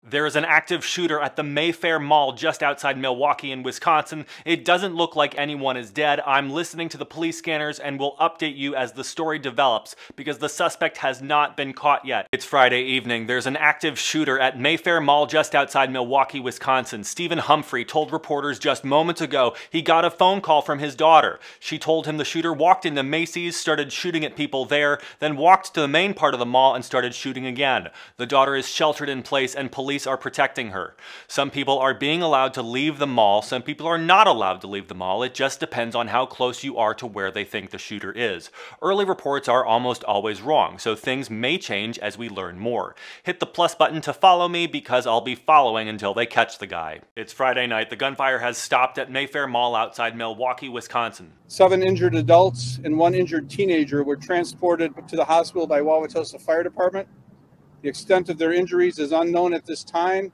There is an active shooter at the Mayfair Mall just outside Milwaukee in Wisconsin. It doesn't look like anyone is dead. I'm listening to the police scanners and will update you as the story develops because the suspect has not been caught yet. It's Friday evening. There's an active shooter at Mayfair Mall just outside Milwaukee, Wisconsin. Stephen Humphrey told reporters just moments ago he got a phone call from his daughter. She told him the shooter walked into Macy's, started shooting at people there, then walked to the main part of the mall and started shooting again. The daughter is sheltered in place and police are protecting her. Some people are being allowed to leave the mall, some people are not allowed to leave the mall. It just depends on how close you are to where they think the shooter is. Early reports are almost always wrong, so things may change as we learn more. Hit the plus button to follow me because I'll be following until they catch the guy. It's Friday night. The gunfire has stopped at Mayfair Mall outside Milwaukee, Wisconsin. 7 injured adults and 1 injured teenager were transported to the hospital by Wauwatosa Fire Department. The extent of their injuries is unknown at this time.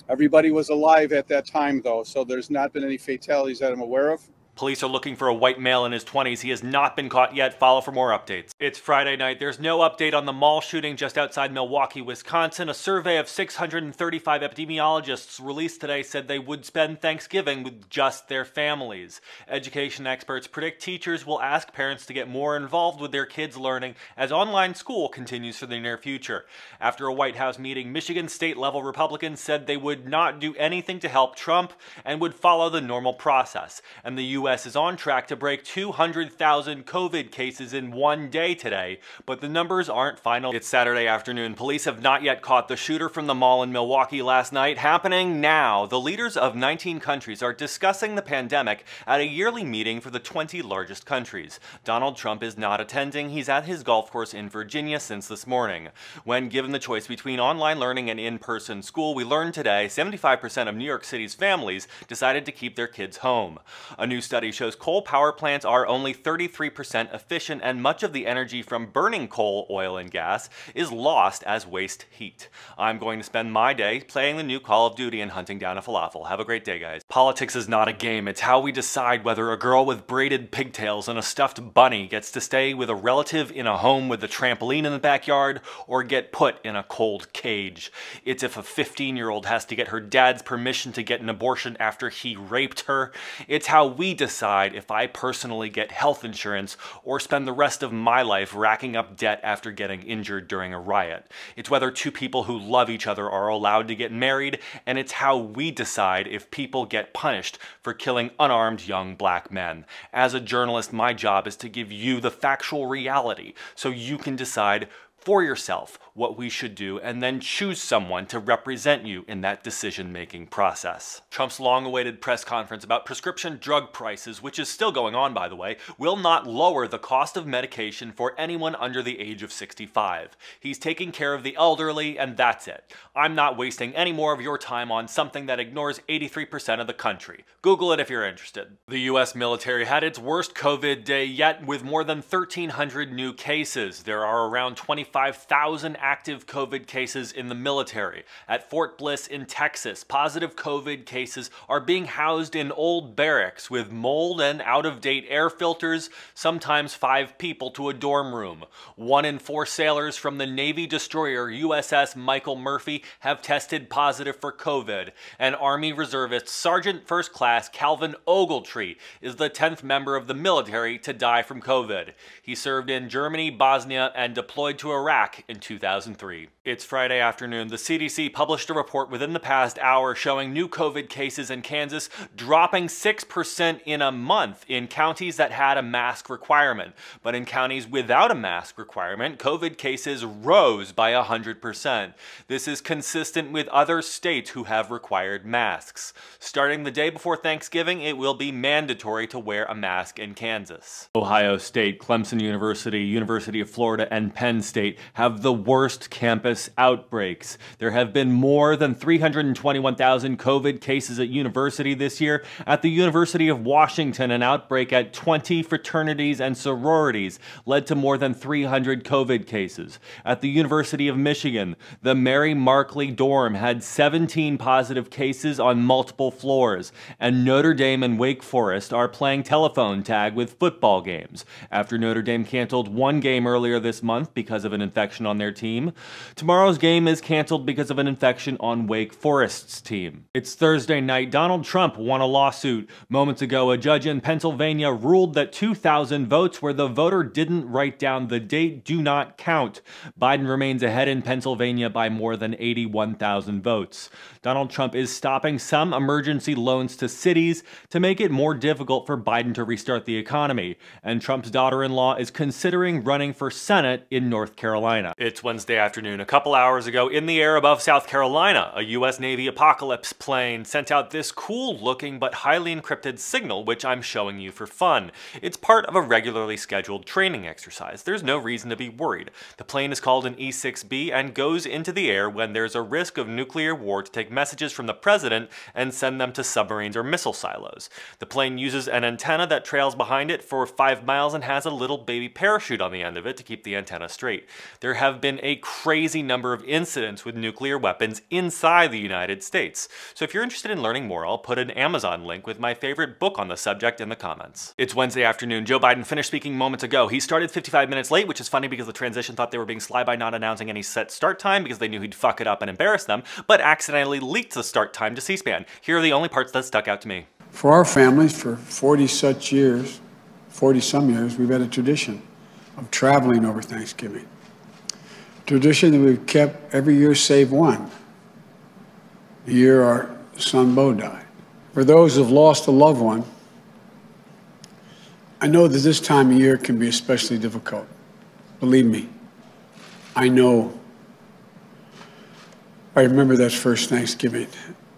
Everybody was alive at that time, though, so there's not been any fatalities that I'm aware of. Police are looking for a white male in his 20s. He has not been caught yet. Follow for more updates. It's Friday night. There's no update on the mall shooting just outside Milwaukee, Wisconsin. A survey of 635 epidemiologists released today said they would spend Thanksgiving with just their families. Education experts predict teachers will ask parents to get more involved with their kids' learning as online school continues for the near future. After a White House meeting, Michigan state-level Republicans said they would not do anything to help Trump and would follow the normal process. And the U.S. is on track to break 200,000 COVID cases in one day today, but the numbers aren't final. It's Saturday afternoon. Police have not yet caught the shooter from the mall in Milwaukee last night. Happening now. The leaders of 19 countries are discussing the pandemic at a yearly meeting for the 20 largest countries. Donald Trump is not attending. He's at his golf course in Virginia since this morning. When given the choice between online learning and in-person school, we learned today 75% of New York City's families decided to keep their kids home. A new study shows coal power plants are only 33% efficient and much of the energy from burning coal, oil, and gas is lost as waste heat. I'm going to spend my day playing the new Call of Duty and hunting down a falafel. Have a great day, guys. Politics is not a game. It's how we decide whether a girl with braided pigtails and a stuffed bunny gets to stay with a relative in a home with a trampoline in the backyard or get put in a cold cage. It's if a 15-year-old has to get her dad's permission to get an abortion after he raped her. It's how we decide if I personally get health insurance or spend the rest of my life racking up debt after getting injured during a riot. It's whether two people who love each other are allowed to get married, and it's how we decide if people get punished for killing unarmed young black men. As a journalist, my job is to give you the factual reality so you can decide for yourself what we should do and then choose someone to represent you in that decision-making process. Trump's long-awaited press conference about prescription drug prices, which is still going on by the way, will not lower the cost of medication for anyone under the age of 65. He's taking care of the elderly and that's it. I'm not wasting any more of your time on something that ignores 83% of the country. Google it if you're interested. The US military had its worst COVID day yet with more than 1,300 new cases. There are around 25,000 active COVID cases in the military. At Fort Bliss in Texas, positive COVID cases are being housed in old barracks with mold and out-of-date air filters, sometimes 5 people to a dorm room. 1 in 4 sailors from the Navy destroyer USS Michael Murphy have tested positive for COVID, and Army Reservist Sergeant First Class Calvin Ogletree is the 10th member of the military to die from COVID. He served in Germany, Bosnia, and deployed to Iraq in 2003. It's Friday afternoon. The CDC published a report within the past hour showing new COVID cases in Kansas dropping 6% in a month in counties that had a mask requirement. But in counties without a mask requirement, COVID cases rose by 100%. This is consistent with other states who have required masks. Starting the day before Thanksgiving, it will be mandatory to wear a mask in Kansas. Ohio State, Clemson University, University of Florida, and Penn State have the worst campus outbreaks. There have been more than 321,000 COVID cases at university this year. At the University of Washington, an outbreak at 20 fraternities and sororities led to more than 300 COVID cases. At the University of Michigan, the Mary Markley dorm had 17 positive cases on multiple floors, and Notre Dame and Wake Forest are playing telephone tag with football games. After Notre Dame canceled one game earlier this month because of an an infection on their team. Tomorrow's game is canceled because of an infection on Wake Forest's team. It's Thursday night. Donald Trump won a lawsuit. Moments ago, a judge in Pennsylvania ruled that 2,000 votes where the voter didn't write down the date do not count. Biden remains ahead in Pennsylvania by more than 81,000 votes. Donald Trump is stopping some emergency loans to cities to make it more difficult for Biden to restart the economy. And Trump's daughter-in-law is considering running for Senate in North Carolina. It's Wednesday afternoon. A couple hours ago, in the air above South Carolina, a U.S. Navy Apocalypse plane sent out this cool-looking but highly encrypted signal, which I'm showing you for fun. It's part of a regularly scheduled training exercise. There's no reason to be worried. The plane is called an E-6B and goes into the air when there's a risk of nuclear war to take messages from the president and send them to submarines or missile silos. The plane uses an antenna that trails behind it for 5 miles and has a little baby parachute on the end of it to keep the antenna straight. There have been a crazy number of incidents with nuclear weapons inside the United States. So if you're interested in learning more, I'll put an Amazon link with my favorite book on the subject in the comments. It's Wednesday afternoon. Joe Biden finished speaking moments ago. He started 55 minutes late, which is funny because the transition thought they were being sly by not announcing any set start time because they knew he'd fuck it up and embarrass them, but accidentally leaked the start time to C-SPAN. Here are the only parts that stuck out to me. For our families, for 40-some years, we've had a tradition of traveling over Thanksgiving. Tradition that we've kept every year save one. The year our son Bo died. For those who've lost a loved one, I know that this time of year can be especially difficult. Believe me, I know. I remember that first Thanksgiving,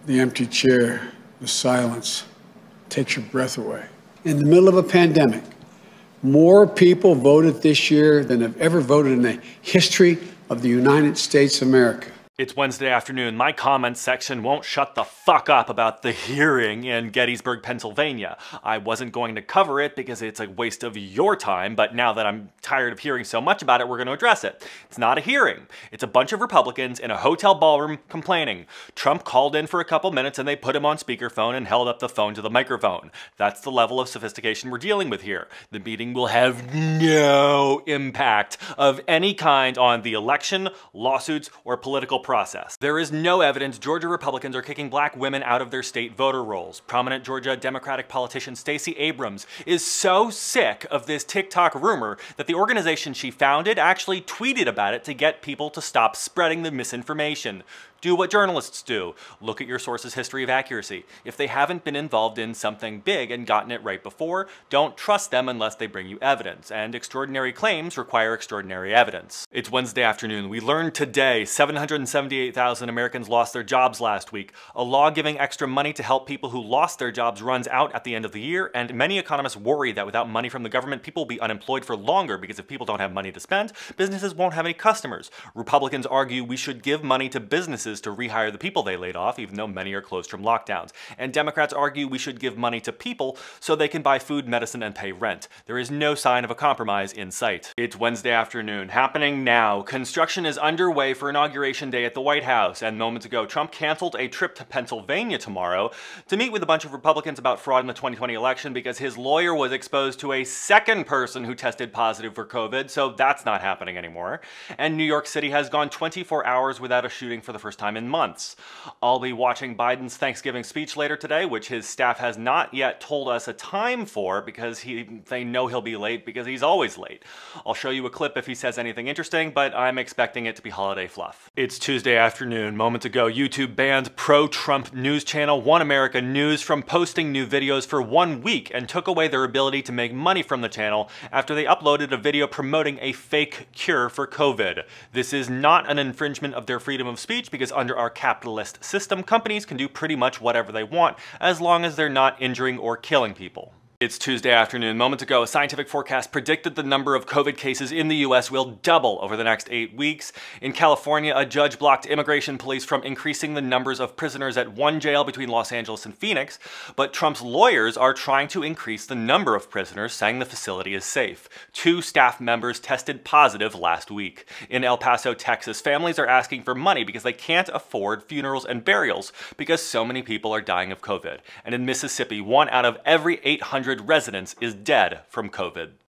the empty chair, the silence, takes your breath away. In the middle of a pandemic, more people voted this year than have ever voted in the history of the United States of America. It's Wednesday afternoon. My comments section won't shut the fuck up about the hearing in Gettysburg, Pennsylvania. I wasn't going to cover it because it's a waste of your time, but now that I'm tired of hearing so much about it, we're going to address it. It's not a hearing. It's a bunch of Republicans in a hotel ballroom complaining. Trump called in for a couple minutes and they put him on speakerphone and held up the phone to the microphone. That's the level of sophistication we're dealing with here. The meeting will have no impact of any kind on the election, lawsuits, or political process. There is no evidence Georgia Republicans are kicking black women out of their state voter rolls. Prominent Georgia Democratic politician Stacey Abrams is so sick of this TikTok rumor that the organization she founded actually tweeted about it to get people to stop spreading the misinformation. Do what journalists do. Look at your source's history of accuracy. If they haven't been involved in something big and gotten it right before, don't trust them unless they bring you evidence. And extraordinary claims require extraordinary evidence. It's Wednesday afternoon. We learned today 778,000 Americans lost their jobs last week. A law giving extra money to help people who lost their jobs runs out at the end of the year, and many economists worry that without money from the government, people will be unemployed for longer because if people don't have money to spend, businesses won't have any customers. Republicans argue we should give money to businesses to rehire the people they laid off, even though many are closed from lockdowns. And Democrats argue we should give money to people so they can buy food, medicine, and pay rent. There is no sign of a compromise in sight. It's Wednesday afternoon. Happening now. Construction is underway for Inauguration Day at the White House, and moments ago, Trump canceled a trip to Pennsylvania tomorrow to meet with a bunch of Republicans about fraud in the 2020 election because his lawyer was exposed to a second person who tested positive for COVID, so that's not happening anymore. And New York City has gone 24 hours without a shooting for the first time in months. I'll be watching Biden's Thanksgiving speech later today, which his staff has not yet told us a time for because they know he'll be late because he's always late. I'll show you a clip if he says anything interesting, but I'm expecting it to be holiday fluff. It's Tuesday afternoon. Moments ago, YouTube banned pro-Trump news channel One America News from posting new videos for 1 week and took away their ability to make money from the channel after they uploaded a video promoting a fake cure for COVID. This is not an infringement of their freedom of speech because under our capitalist system, companies can do pretty much whatever they want as long as they're not injuring or killing people. It's Tuesday afternoon. Moments ago, a scientific forecast predicted the number of COVID cases in the US will double over the next 8 weeks. In California, a judge blocked immigration police from increasing the numbers of prisoners at one jail between Los Angeles and Phoenix, but Trump's lawyers are trying to increase the number of prisoners, saying the facility is safe. 2 staff members tested positive last week. In El Paso, Texas, families are asking for money because they can't afford funerals and burials because so many people are dying of COVID. And in Mississippi, 1 out of every 800 residents is dead from COVID.